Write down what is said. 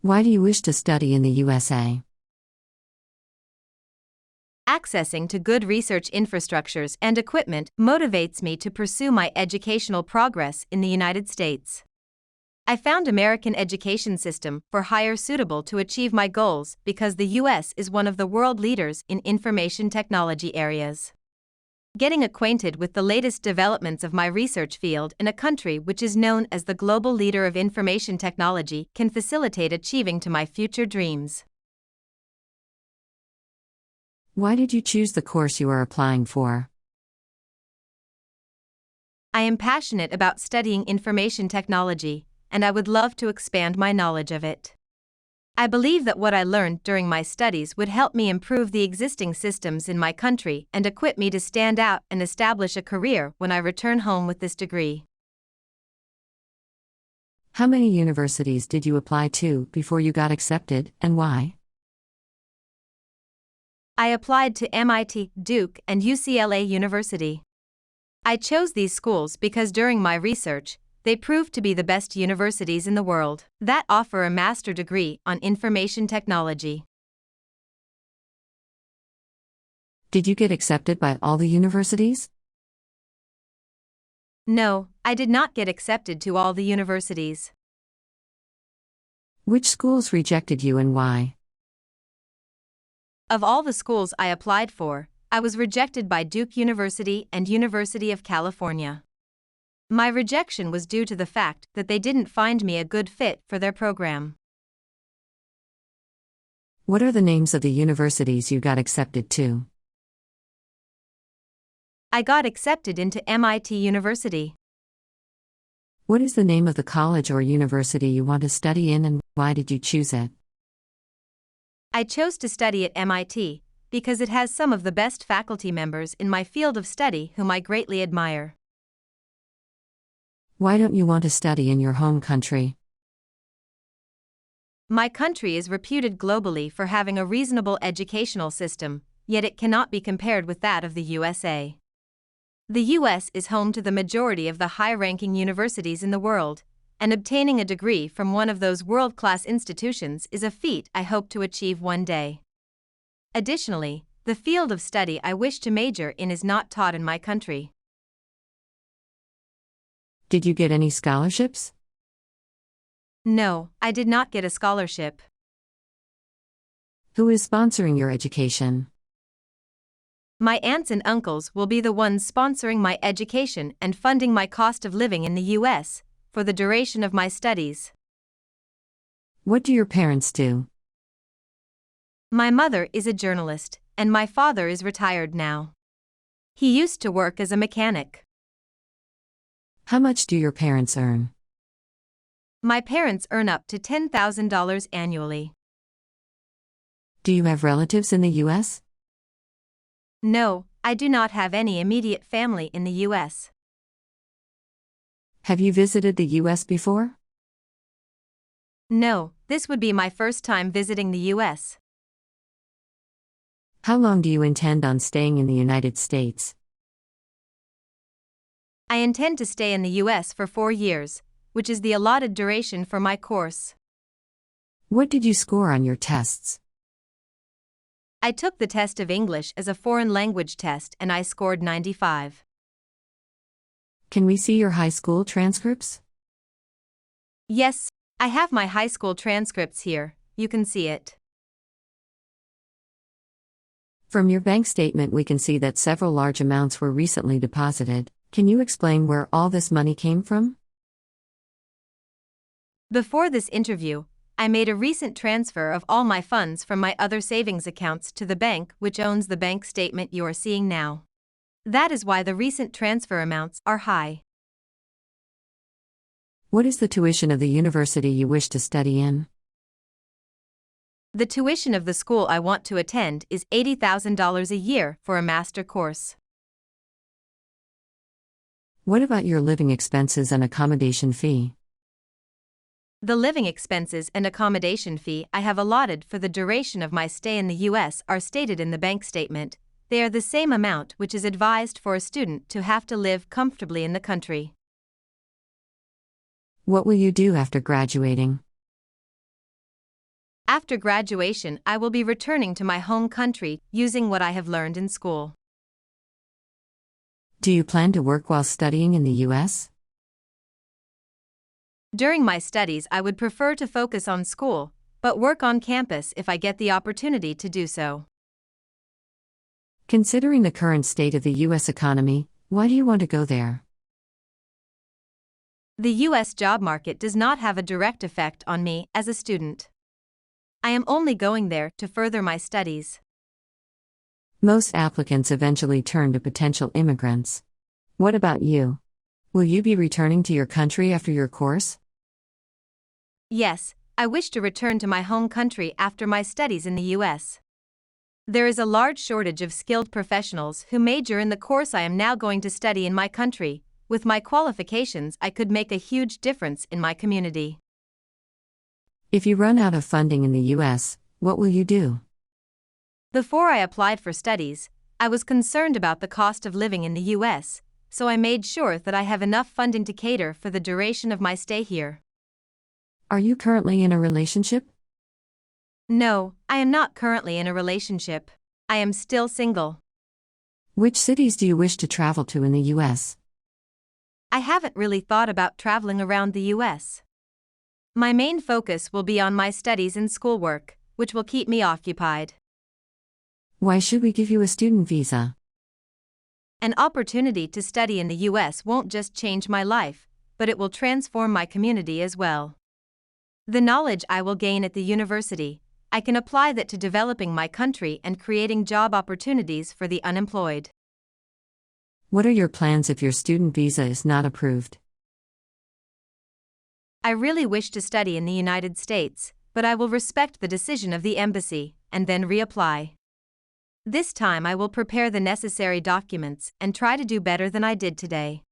Why do you wish to study in the USA? Accessing to good research infrastructures and equipment motivates me to pursue my educational progress in the United States. I found American education system for hire suitable to achieve my goals because the US is one of the world leaders in information technology areas. Getting acquainted with the latest developments of my research field in a country which is known as the global leader of information technology can facilitate achieving to my future dreams. Why did you choose the course you are applying for? I am passionate about studying information technology, and I would love to expand my knowledge of it. I believe that what I learned during my studies would help me improve the existing systems in my country and equip me to stand out and establish a career when I return home with this degree. How many universities did you apply to before you got accepted, and why? I applied to M.I.T, Duke, and UCLA University. I chose these schools because during my research, they proved to be the best universities in the world that offer a master's degree on information technology. Did you get accepted by all the universities? No, I did not get accepted to all the universities. Which schools rejected you and why? Of all the schools I applied for, I was rejected by Duke University and University of California. My rejection was due to the fact that they didn't find me a good fit for their program. What are the names of the universities you got accepted to? I got accepted into M.I.T University. What is the name of the college or university you want to study in and why did you choose it? I chose to study at M.I.T because it has some of the best faculty members in my field of study whom I greatly admire. Why don't you want to study in your home country? My country is reputed globally for having a reasonable educational system, yet it cannot be compared with that of the USA. The US is home to the majority of the high-ranking universities in the world, and obtaining a degree from one of those world-class institutions is a feat I hope to achieve one day. Additionally, the field of study I wish to major in is not taught in my country. Did you get any scholarships? No, I did not get a scholarship. Who is sponsoring your education? My aunts and uncles will be the ones sponsoring my education and funding my cost of living in the US for the duration of my studies. What do your parents do? My mother is a journalist, and my father is retired now. He used to work as a mechanic. How much do your parents earn? My parents earn up to $10,000 annually. Do you have relatives in the US? No, I do not have any immediate family in the US. Have you visited the US before? No, this would be my first time visiting the US. How long do you intend on staying in the United States? I intend to stay in the US for 4 years, which is the allotted duration for my course. What did you score on your tests? I took the test of English as a foreign language test and I scored 95. Can we see your high school transcripts? Yes, I have my high school transcripts here, you can see it. From your bank statement we can see that several large amounts were recently deposited. Can you explain where all this money came from? Before this interview, I made a recent transfer of all my funds from my other savings accounts to the bank which owns the bank statement you are seeing now. That is why the recent transfer amounts are high. What is the tuition of the university you wish to study in? The tuition of the school I want to attend is $80,000 a year for a master course. What about your living expenses and accommodation fee? The living expenses and accommodation fee I have allotted for the duration of my stay in the US are stated in the bank statement. They are the same amount which is advised for a student to have to live comfortably in the country. What will you do after graduating? After graduation, I will be returning to my home country using what I have learned in school. Do you plan to work while studying in the US? During my studies, I would prefer to focus on school, but work on campus if I get the opportunity to do so. Considering the current state of the US economy, why do you want to go there? The US job market does not have a direct effect on me as a student. I am only going there to further my studies. Most applicants eventually turn to potential immigrants. What about you? Will you be returning to your country after your course? Yes, I wish to return to my home country after my studies in the US. There is a large shortage of skilled professionals who major in the course I am now going to study in my country. With my qualifications, I could make a huge difference in my community. If you run out of funding in the US, what will you do? Before I applied for studies, I was concerned about the cost of living in the US, so I made sure that I have enough funding to cater for the duration of my stay here. Are you currently in a relationship? No, I am not currently in a relationship. I am still single. Which cities do you wish to travel to in the US? I haven't really thought about traveling around the US. My main focus will be on my studies and schoolwork, which will keep me occupied. Why should we give you a student visa? An opportunity to study in the US won't just change my life, but it will transform my community as well. The knowledge I will gain at the university, I can apply that to developing my country and creating job opportunities for the unemployed. What are your plans if your student visa is not approved? I really wish to study in the United States, but I will respect the decision of the embassy and then reapply. This time I will prepare the necessary documents and try to do better than I did today.